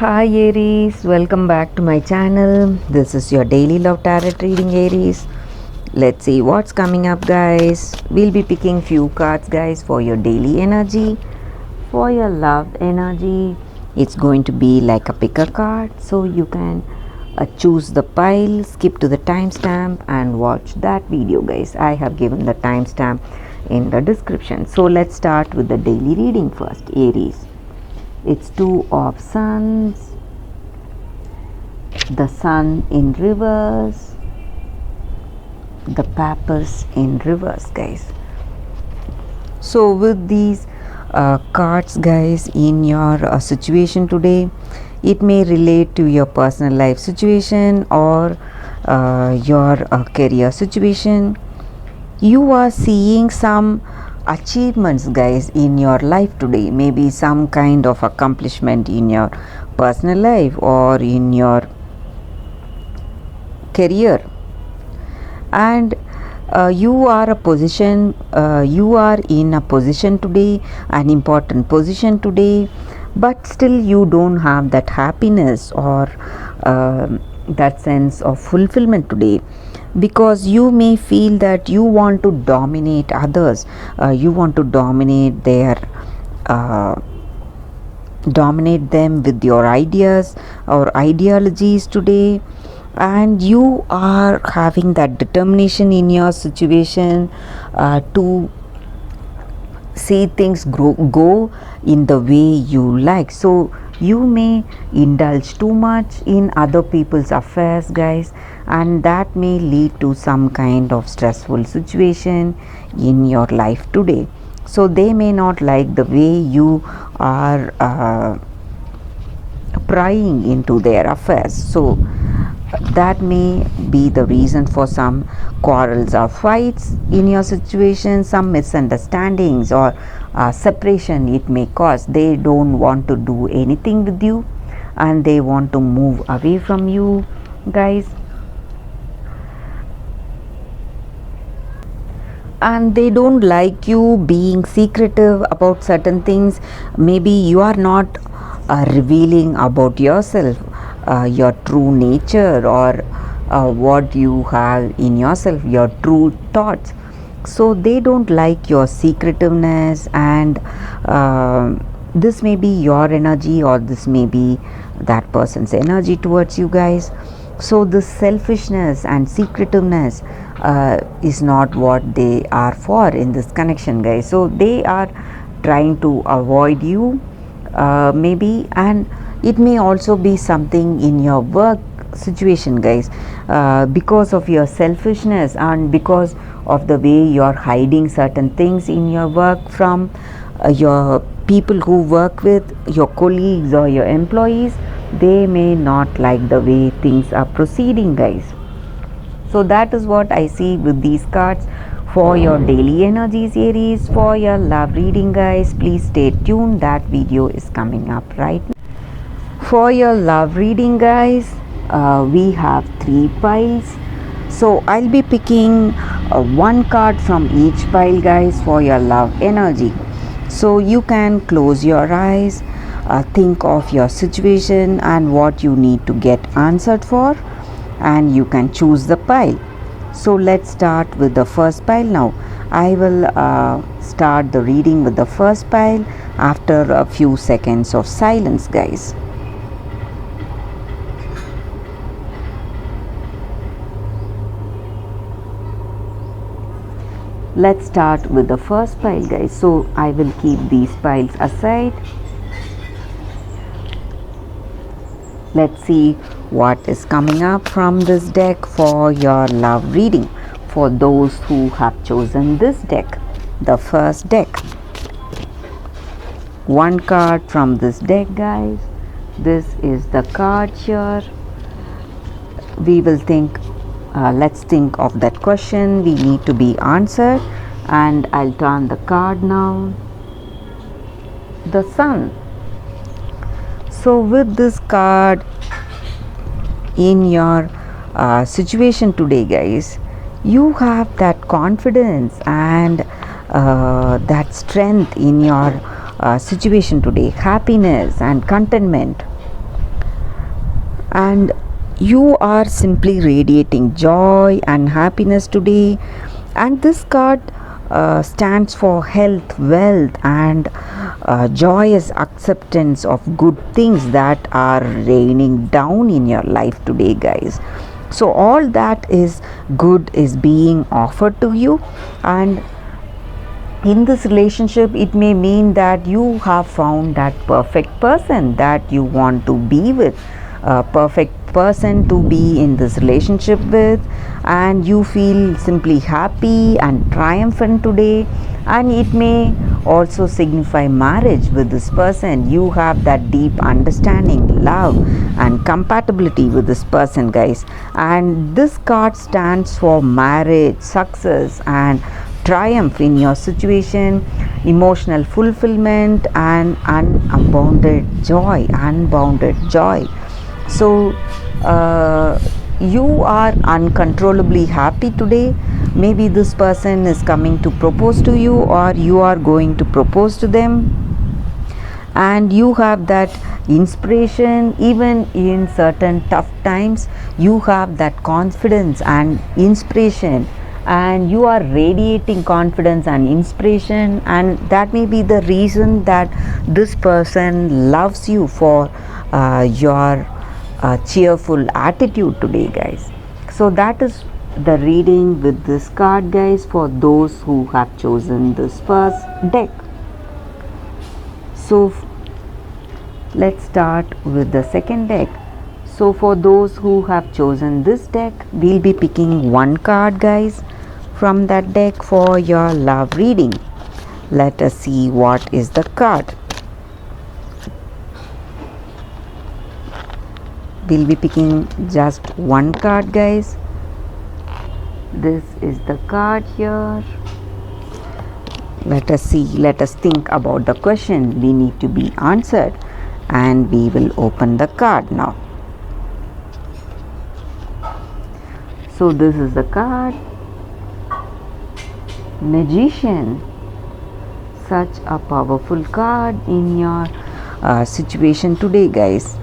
Hi Aries, welcome back to my channel. This is your daily love tarot reading, Aries. Let's see what's coming up, guys. We'll be picking few cards, guys, for your daily energy. For your love energy, it's going to be like a picker card, so you can choose the pile, skip to the timestamp and watch that video, guys. I have given the timestamp in the description. So let's start with the daily reading first, Aries. It's two of suns, the sun in reverse, the papas in reverse, guys. So with these cards, guys, in your situation today, it may relate to your personal life situation or your career situation. You are seeing some achievements, guys, in your life today. Maybe some kind of accomplishment in your personal life or in your career, and you are in a position today, an important position today, but still you don't have that happiness or that sense of fulfillment today, because you may feel that you want to dominate others, you want to dominate them with your ideas or ideologies today, and you are having that determination in your situation to see things go in the way you like. So you may indulge too much in other people's affairs, guys, and that may lead to some kind of stressful situation in your life today. So they may not like the way you are prying into their affairs. So that may be the reason for some quarrels or fights in your situation, some misunderstandings or separation it may cause. They don't want to do anything with you and they want to move away from you, guys, and they don't like you being secretive about certain things. Maybe you are not revealing about yourself, your true nature, or what you have in yourself, your true thoughts. So they don't like your secretiveness, and this may be your energy or this may be that person's energy towards you, guys. So this selfishness and secretiveness is not what they are for in this connection, guys. So they are trying to avoid you, maybe, and it may also be something in your work situation, guys, because of your selfishness and because of the way you're hiding certain things in your work from your people who work with, your colleagues or your employees. They may not like the way things are proceeding, guys. So that is what I see with these cards for your daily energies, Aries. For your love reading, guys, please stay tuned, that video is coming up right now. For your love reading, guys, we have 3 piles, so I'll be picking one card from each pile, guys, for your love energy. So you can close your eyes, think of your situation and what you need to get answered for, and you can choose the pile. So let's start with the first pile now. I will start the reading with the first pile after a few seconds of silence, guys. Let's start with the first pile, guys. So I will keep these piles aside. Let's see what is coming up from this deck for your love reading, for those who have chosen this deck, the first deck. One card from this deck, guys. This is the card here. We will think, let's think of that question we need to be answered, and I'll turn the card now. The sun. So with this card in your situation today, guys, you have that confidence and that strength in your situation today, happiness and contentment. and you are simply radiating joy and happiness today. And this card stands for health, wealth, and joyous acceptance of good things that are raining down in your life today, guys. So all that is good is being offered to you, and in this relationship it may mean that you have found that perfect person that you want to be with, a perfect person to be in this relationship with, and you feel simply happy and triumphant today. And it may also signify marriage with this person. You have that deep understanding, love, and compatibility with this person, guys. And this card stands for marriage, success, and triumph in your situation, emotional fulfillment, and unbounded joy. So you are uncontrollably happy today. Maybe this person is coming to propose to you, or you are going to propose to them, and you have that inspiration. Even in certain tough times, you have that confidence and inspiration, and you are radiating confidence and inspiration, and that may be the reason that this person loves you for your cheerful attitude today, guys. So that is the reading with this card, guys, for those who have chosen this first deck. So let's start with the second deck. So for those who have chosen this deck, we'll be picking one card, guys, from that deck for your love reading. Let us see what is the card. We'll be picking just one card, guys. This is the card here. Let us see, let us think about the question we need to be answered, and we will open the card now. So this is the card, Magician. Such a powerful card in your situation today, guys.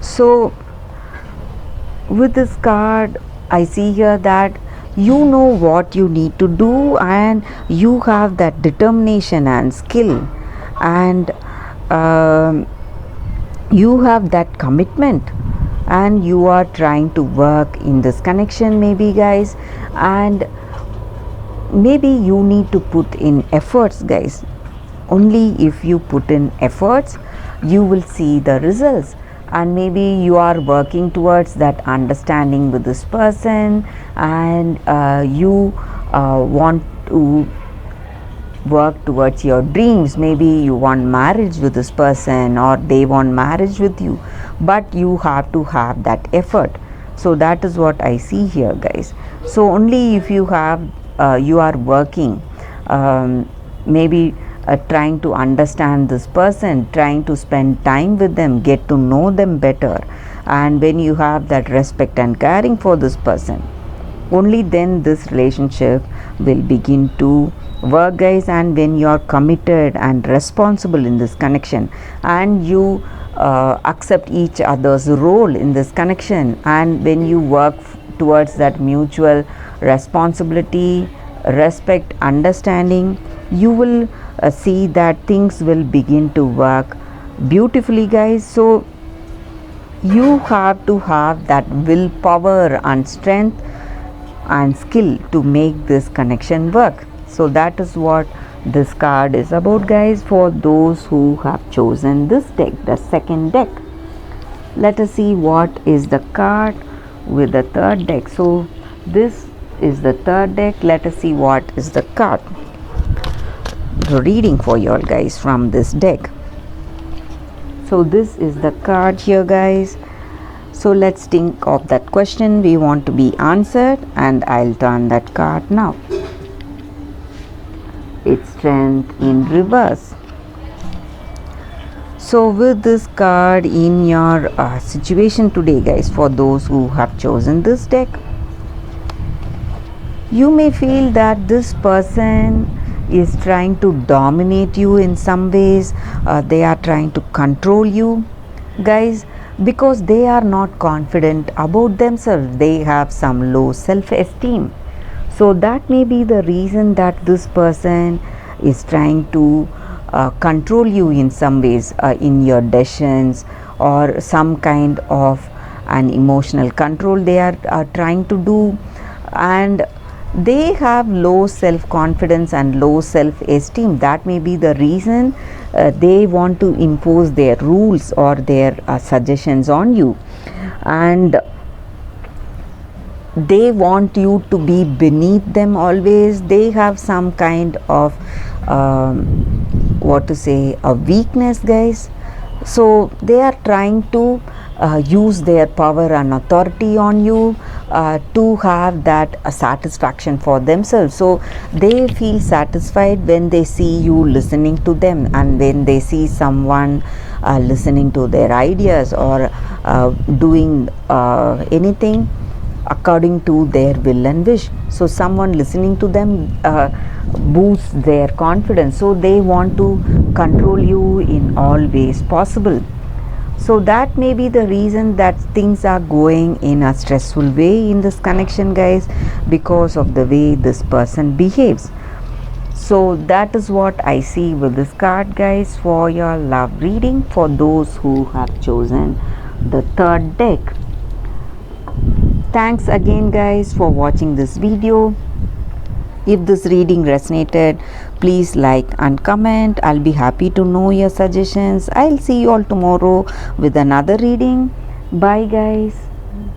So with this card, I see here that you know what you need to do, and you have that determination and skill, and you have that commitment, and you are trying to work in this connection, maybe, guys. And maybe you need to put in efforts, guys. Only if you put in efforts, you will see the results. And maybe you are working towards that understanding with this person, and you want to work towards your dreams. Maybe you want marriage with this person, or they want marriage with you, but you have to have that effort. So that is what I see here, guys. So only if you have you are working, maybe trying to understand this person, trying to spend time with them, get to know them better, and when you have that respect and caring for this person, only then this relationship will begin to work, guys. And when you are committed and responsible in this connection, and you accept each other's role in this connection, and when you work towards that mutual responsibility, respect, understanding, you will see that things will begin to work beautifully, guys. So you have to have that willpower and strength and skill to make this connection work. So that is what this card is about, guys, for those who have chosen this deck, the second deck. Let us see what is the card with the third deck. So this is the third deck. Let us see what is the card, the reading for you all, guys, from this deck. So this is the card here, guys. So let's think of that question we want to be answered, and I'll turn that card now. It's Strength in reverse. So with this card in your situation today, guys, for those who have chosen this deck, you may feel that this person is trying to dominate you in some ways. They are trying to control you, guys. because they are not confident about themselves. They have some low self-esteem. So that may be the reason that this person is trying to control you in some ways, in your decisions, or some kind of an emotional control they are trying to do. And they have low self confidence and low self esteem. That may be the reason they want to impose their rules or their suggestions on you, and they want you to be beneath them always. They have some kind of what to say, a weakness, guys. So they are trying to use their power and authority on you to have that satisfaction for themselves. So they feel satisfied when they see you listening to them, and when they see someone listening to their ideas, or doing anything according to their will and wish. So someone listening to them boosts their confidence. So they want to control you in all ways possible. So that may be the reason that things are going in a stressful way in this connection, guys, because of the way this person behaves. So that is what I see with this card, guys, for your love reading, for those who have chosen the third deck. Thanks again, guys, for watching this video. If this reading resonated, please like and comment. I'll be happy to know your suggestions. I'll see you all tomorrow with another reading. Bye, guys.